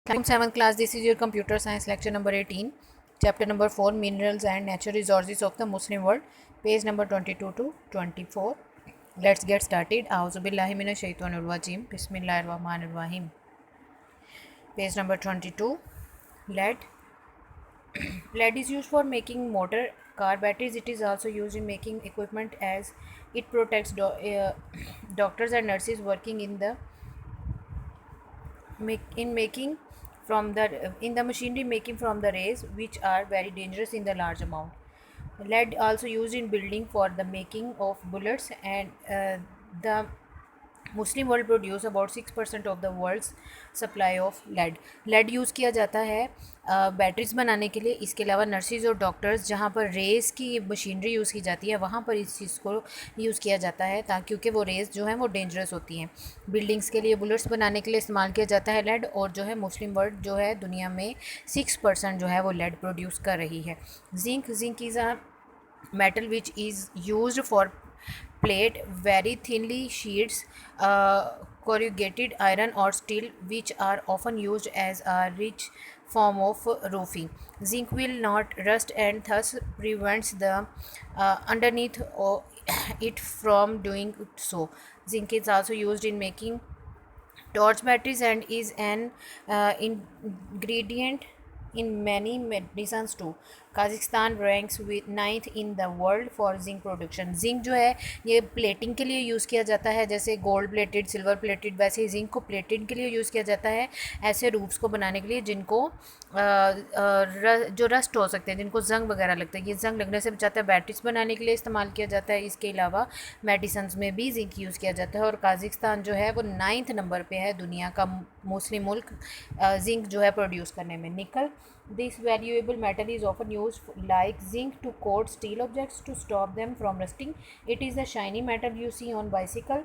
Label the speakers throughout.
Speaker 1: Welcome 7th class. This is your computer science lecture number 18, chapter number 4, minerals and natural resources of the Muslim world, page number 22 to 24. Let's get started. Auzubillahi minash shaitanir rajim. Bismillahir rahmanir rahim. Page number 22. Lead. Lead is used for making motor car batteries. It is also used in making equipment as it protects doctors and nurses working in making from the in the machinery making from the rays, which are very dangerous in the large amount. Lead also used in building for the making of bullets, and the Muslim world produce about 6% of the world's supply of lead. Lead use किया जाता है batteries बनाने के लिए. इसके अलावा nurses और doctors जहाँ पर रेस की मशीनरी यूज़ की जाती है वहाँ पर इस चीज़ को यूज़ किया जाता है, ताकि क्योंकि वो रेस जो है वो डेंजरस होती हैं. बिल्डिंग्स के लिए, बुलेट्स बनाने के लिए इस्तेमाल किया जाता है लेड. और जो है मुस्लिम वर्ल्ड जो है दुनिया में 6% जो है वो लेड प्रोड्यूस कर रही है. Zinc is a metal which is used for plate very thinly sheets, corrugated iron or steel, which are often used as a rich form of roofing. Zinc will not rust and thus prevents the underneath it from doing so. Zinc is also used in making torch batteries and is an ingredient in many medicines too. Kazakhstan ranks with ninth in the world for zinc production. Zinc जो है ये plating के लिए use किया जाता है, जैसे gold plated, silver plated, वैसे ही जिंक को प्लेटिंग के लिए यूज़ किया जाता है ऐसे रूफ्स को बनाने के लिए जिनको जो रस्ट हो सकते हैं, जिनको जंग वगैरह लगता है. ये जंग लगने से बचाता है. बैटरीज बनाने के लिए इस्तेमाल किया जाता है. इसके अलावा मेडिसन्स में भी जिंक यूज़ किया जाता है. और काज़िस्तान जो है वो 9th नंबर पे है दुनिया का मुस्लिम मुल्क जिंक जो है प्रोड्यूस करने में. निकल. This valuable metal is often used like zinc to coat steel objects to stop them from rusting. It is the shiny metal you see on bicycle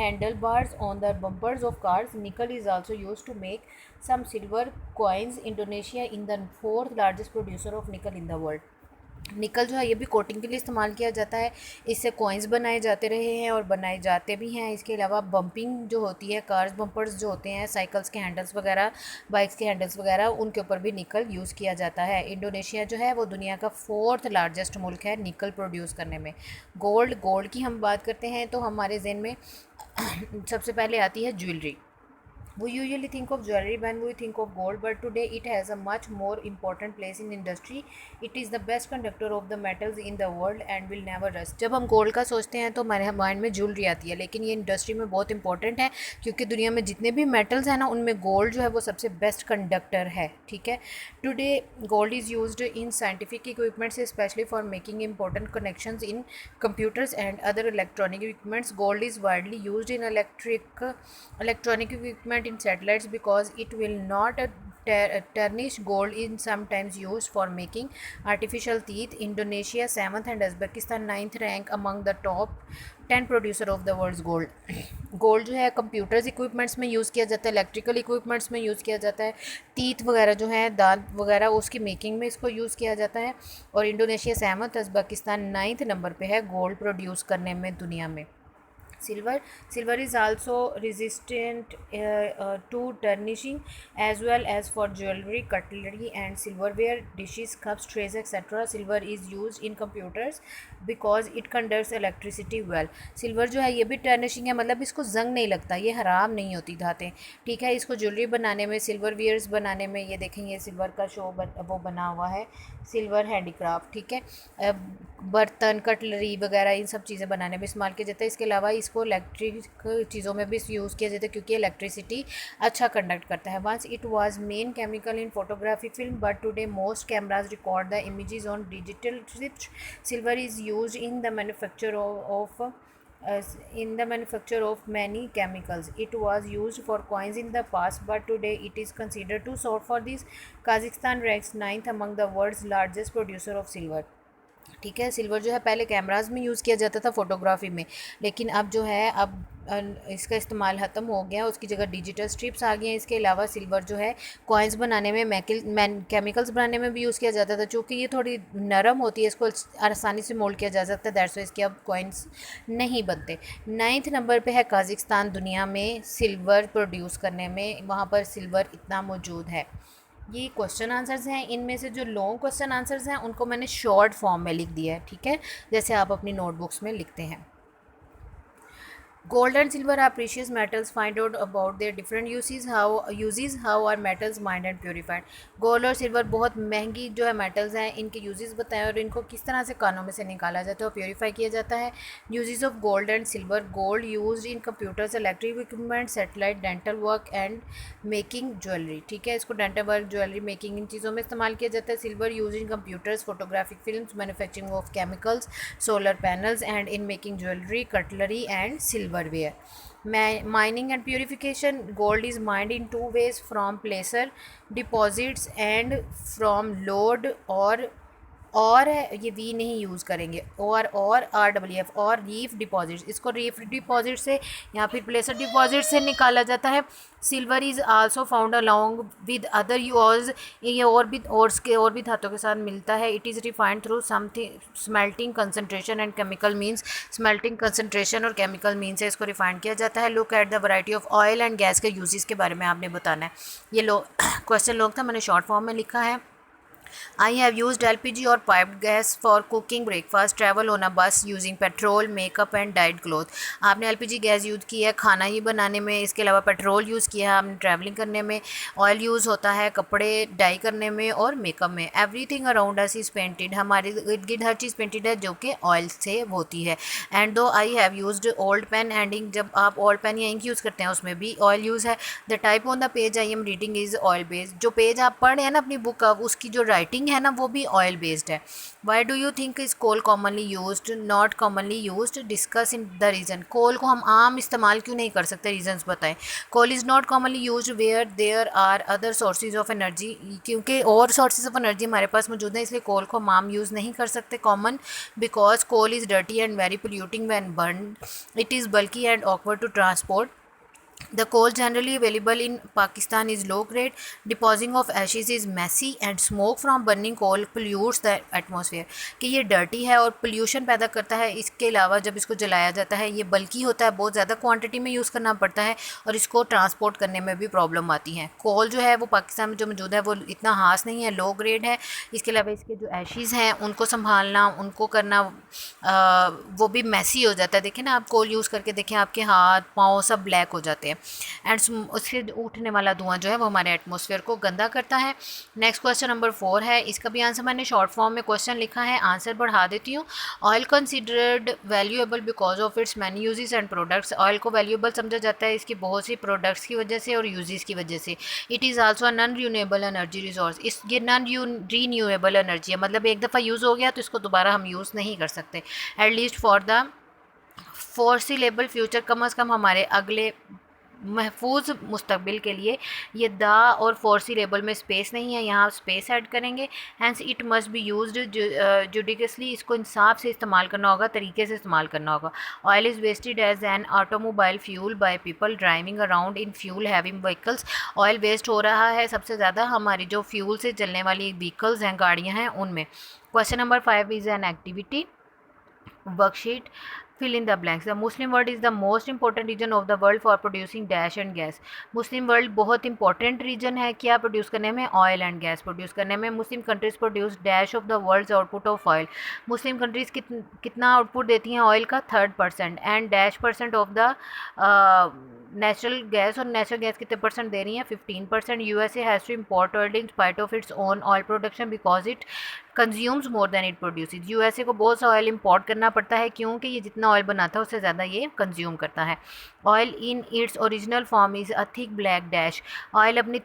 Speaker 1: handlebars, on the bumpers of cars. Nickel is also used to make some silver coins. Indonesia is the 4th largest producer of nickel in the world. निकल जो है ये भी coating के लिए इस्तेमाल किया जाता है. इससे कॉइन्स बनाए जाते रहे हैं और बनाए जाते भी हैं. इसके अलावा बम्पिंग जो होती है, कार्स बम्पर्स जो होते हैं, साइकिल्स के हैंडल्स वगैरह, बाइक्स के हैंडल्स वगैरह, उनके ऊपर भी निकल यूज़ किया जाता है. इंडोनेशिया जो है वो दुनिया का 4th लार्जेस्ट मुल्क है निकल प्रोड्यूस करने में. गोल्ड की हम बात करते हैं तो हमारे जहन में सबसे पहले आती है jewellery. We usually think of jewelry when we think of gold, but today it has a much more important place in industry. It is the best conductor of the metals in the world and will never rust. जब हम gold का सोचते हैं तो हमारे mind में jewellery आती है, लेकिन ये इंडस्ट्री में बहुत इंपॉर्टेंट है क्योंकि दुनिया में जितने भी मेटल्स हैं ना उनमें गोल्ड जो है वो सबसे बेस्ट कंडक्टर है. ठीक है. Today gold is used in scientific equipments specially for making important connections in computers and other electronic equipments. Gold is widely used in electronic equipment in satellites because it will not tarnish. Gold is sometimes used for making artificial teeth. Indonesia 7th and Uzbekistan 9th rank among the top 10 producer of the world's gold. Gold जो है computers equipments में use किया जाता है, electrical equipments में use किया जाता है, टीथ वगैरह जो है, दांत वगैरह, उसकी मेकिंग में इसको यूज़ किया जाता है. और Indonesia 7th, Uzbekistan 9th number पे है गोल्ड प्रोड्यूस करने में दुनिया में. Silver is also resistant to tarnishing, as well as for jewelry, cutlery and silverware, dishes, cups, trays, etc. Silver is used in computers because it conducts electricity well. Silver जो है ये भी टर्निशिंग है, मतलब इसको जंग नहीं लगता, ये हराम नहीं होती धातें. ठीक है. इसको ज्वेलरी बनाने में, सिल्वर वेयर्स बनाने में, ये देखें ये सिल्वर का वो बना हुआ है, सिल्वर हैंडीक्राफ्ट. ठीक है. बर्तन, कटलरी वगैरह इन सब चीज़ें बनाने में इस्तेमाल किया जाता है. इसके अलावा इसको इलेक्ट्रिक चीज़ों में भी यूज़ किया जाता है क्योंकि इलेक्ट्रिसिटी अच्छा कंडक्ट करता है. Once it was main chemical in photography film, but today most cameras record the images on digital chips. Silver is used in the manufacture of many chemicals. It was used for coins in the past, but today it is considered too soft for this. Kazakhstan ranks 9th among the world's largest producer of silver. ठीक है। Silver जो है पहले cameras में use किया जाता था, photography में, लेकिन अब जो है अब इसका इस्तेमाल ख़त्म हो गया, उसकी जगह डिजिटल स्ट्रिप्स आ गई हैं। इसके अलावा सिल्वर जो है कॉइन्स बनाने में, केमिकल्स बनाने में भी यूज़ किया जाता था। चूँकि ये थोड़ी नरम होती है, इसको आसानी से मोल्ड किया जा सकता है, दैट्स वाई इसके अब कॉइन्स नहीं बनते। 9th नंबर पे है काज़ाकिस्तान, दुनिया में सिल्वर प्रोड्यूस करने में, वहाँ पर सिल्वर इतना मौजूद है। ये क्वेश्चन आंसर्स हैं, इनमें से जो लॉन्ग क्वेश्चन आंसर्स हैं उनको मैंने शॉर्ट फॉर्म में लिख दिया है, ठीक है, जैसे आप अपनी नोटबुक्स में लिखते हैं। Gold and silver are precious metals. Find out about their different uses. How are metals mined and purified. Gold और सिल्वर बहुत महंगी जो है मेटल्स हैं, इनके यूजेस बताएं और इनको किस तरह से कानों में से निकाला जाता है और प्योरीफाई किया जाता है। Uses of gold and silver. Gold used in computers, electric equipment, satellite, dental work and making jewellery, ठीक है, इसको डेंटल वर्क, ज्वेलरी मेकिंग, इन चीज़ों में इस्तेमाल किया जाता है। Silver use in computers, photographic films, manufacturing of chemicals, solar panels and in making jewellery, cutlery and silverware. Mining and purification. Gold is mined in two ways: from placer deposits and from lode और है, ये we नहीं use करेंगे, और RWF और reef deposits, इसको reef deposit से या फिर प्लेसर डिपॉजिट से निकाला जाता है। Silver is also found along with other use, ये और भी धातुओं के साथ मिलता है। It is refined through something smelting concentration and chemical means, smelting concentration और केमिकल मीन से इसको रिफाइंड किया जाता है। Look at the variety of oil and gas के यूजेस के बारे में आपने बताना है। ये क्वेश्चन लॉन्ग था, मैंने शॉर्ट फॉर्म में लिखा है। I have used LPG or piped gas for cooking breakfast, travel on a bus using petrol, makeup and dyed cloth. आपने LPG गैस यूज़ की है खाना ही बनाने में, इसके अलावा पेट्रोल यूज़ किया है आपने ट्रैवलिंग करने में, ऑयल यूज़ होता है कपड़े डाई करने में और मेकअप में। Everything around us is painted, हमारे इर्द गिर्द हर चीज़ पेंटेड है जो कि ऑयल से होती है। And though I have used old pen and ink, जब आप ओल्ड पेन या इंक यूज़ करते हैं उसमें भी ऑयल यूज़ है। The type on the page I am reading is oil based, जो पेज आप पढ़ रहे हैं ना अपनी बुक का, उसकी जो राइटिंग है ना वो भी ऑयल बेस्ड है। Why do you think is coal commonly used not commonly used, discuss in the reason. Coal को हम आम इस्तेमाल क्यों नहीं कर सकते, रीजंस बताएं। Coal is not commonly used where there are other sources of energy, क्योंकि और सोर्सेज ऑफ एनर्जी हमारे पास मौजूद हैं, इसलिए कोल को हम आम यूज़ नहीं कर सकते common. Because coal is dirty and very polluting when burn, it is bulky and awkward to transport. The coal generally available in Pakistan is low grade. Depositing of ashes is messy and smoke from burning coal pollutes the atmosphere. कि ये dirty है और pollution पैदा करता है। इसके अलावा जब इसको जलाया जाता है ये बल्कि होता है, बहुत ज़्यादा क्वांटिटी में यूज़ करना पड़ता है और इसको ट्रांसपोर्ट करने में भी प्रॉब्लम आती है। कोल जो है वो पाकिस्तान में जो मौजूद है वो इतना खास नहीं है, लो ग्रेड है। इसके अलावा इसके जो एशेज़ हैं उनको संभालना, उनको करना वो भी मैसी हो जाता है। देखिए ना, आप कोल यूज़ करके देखें, आपके हाथ पाँव सब ब्लैक हो जाते हैं एंड उससे उठने वाला धुआं जो है वो हमारे एटमॉस्फेयर को गंदा करता है। नेक्स्ट क्वेश्चन नंबर 4 है, इसका भी आंसर मैंने शॉर्ट फॉर्म में क्वेश्चन लिखा है, आंसर बढ़ा देती हूँ। Oil considered valuable because of its many uses and products, oil को वैल्यूएबल समझा जाता है इसकी बहुत सी प्रोडक्ट्स की वजह से और यूजेस की वजह से। It is also known renewable energy resource, इस ये नॉन रीन्यूएबल एनर्जी है, मतलब एक दफ़ा यूज़ हो गया तो इसको दोबारा हम यूज़ नहीं कर सकते। At least for the foreseeable future, कम अज़ कम हमारे अगले महफूज मुस्तकबिल के लिए। ये द और फोर्सिलेबल में स्पेस नहीं है, यहाँ स्पेस ऐड करेंगे। Hence it must be used judicially, इसको इंसाफ से इस्तेमाल करना होगा, तरीके से इस्तेमाल करना होगा। Oil is wasted as an automobile fuel by people driving around in fuel having vehicles, oil waste हो रहा है सबसे ज़्यादा हमारी जो फ्यूल से चलने वाली व्हीकल्स हैं, गाड़ियाँ हैं, उनमें। Question number 5 is an activity worksheet. Fill in the blanks. The Muslim world is the most important region of the world for producing dash and gas. Muslim world बहुत इंपॉर्टेंट रीजन है क्या produce करने में, oil and gas produce करने में। Muslim countries produce dash of the world's output of oil, Muslim countries कितना output देती हैं ऑयल का, 3% and dash percent of the natural gas, और नेचुरल गैस कितने परसेंट दे रही हैं, 15%। USA has to import oil in spite of its own oil production because it consumes more than it produces, USA को बहुत सा oil import करना पड़ता है क्योंकि ये जितना ऑयल बनाता है उससे ज़्यादा ये कंज्यूम करता है। Oil in its original form is a thick black dash, oil अपनी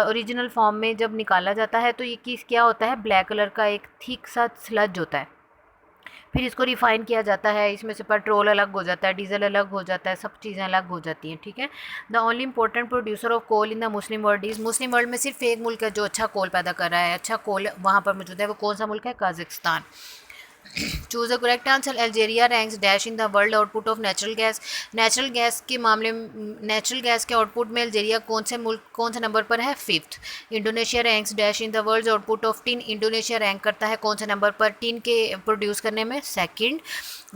Speaker 1: ओरिजिनल फॉर्म में जब निकाला जाता है तो ये क्या होता है, ब्लैक कलर का एक थिक सा स्लज होता है, फिर इसको रिफ़ाइन किया जाता है, इसमें से पेट्रोल अलग हो जाता है, डीजल अलग हो जाता है, सब चीज़ें अलग हो जाती हैं, ठीक है। The only important producer of coal in the Muslim world is, Muslim world में सिर्फ एक मुल्क है जो अच्छा कोल पैदा कर रहा है, अच्छा कोल वहाँ पर मौजूद है, वो कौन सा मुल्क है, Kazakhstan. Choose the correct answer. Algeria ranks dash in the world output of natural gas. Natural gas के मामले में, नेचुरल गैस के आउटपुट में अल्जीरिया कौन से नंबर पर है? 5th। Indonesia ranks dash in the world output of tin. Indonesia rank करता है कौन से नंबर पर टिन के प्रोड्यूस करने में? 2nd।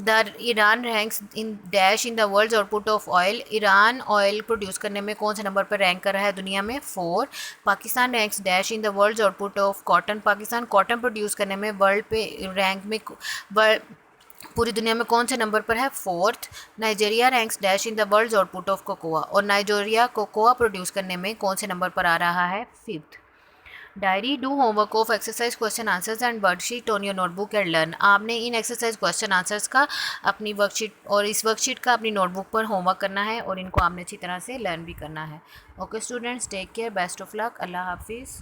Speaker 1: The Iran ranks in dash in the world output of oil. Iran oil produce करने में कौन से नंबर पर रैंक कर रहा है दुनिया में? 4। Pakistan ranks dash in the world output of cotton. Pakistan cotton produce करने में वर्ल्ड पे रैंक में पूरी दुनिया में कौन से नंबर पर है? 4th। Nigeria ranks dash in the world output of cocoa. और नाइजीरिया कोकोआ प्रोड्यूस करने में कौन से नंबर पर आ रहा है? 5th। Diary do homework of exercise question answers and worksheet on your notebook and learn. आपने इन एक्सरसाइज क्वेश्चन आंसर्स का अपनी वर्कशीट और इस वर्कशीट का अपनी नोटबुक पर होमवर्क करना है और इनको आपने अच्छी तरह से लर्न भी करना है। Okay students, take care, best of luck, अल्लाह हाफिज़।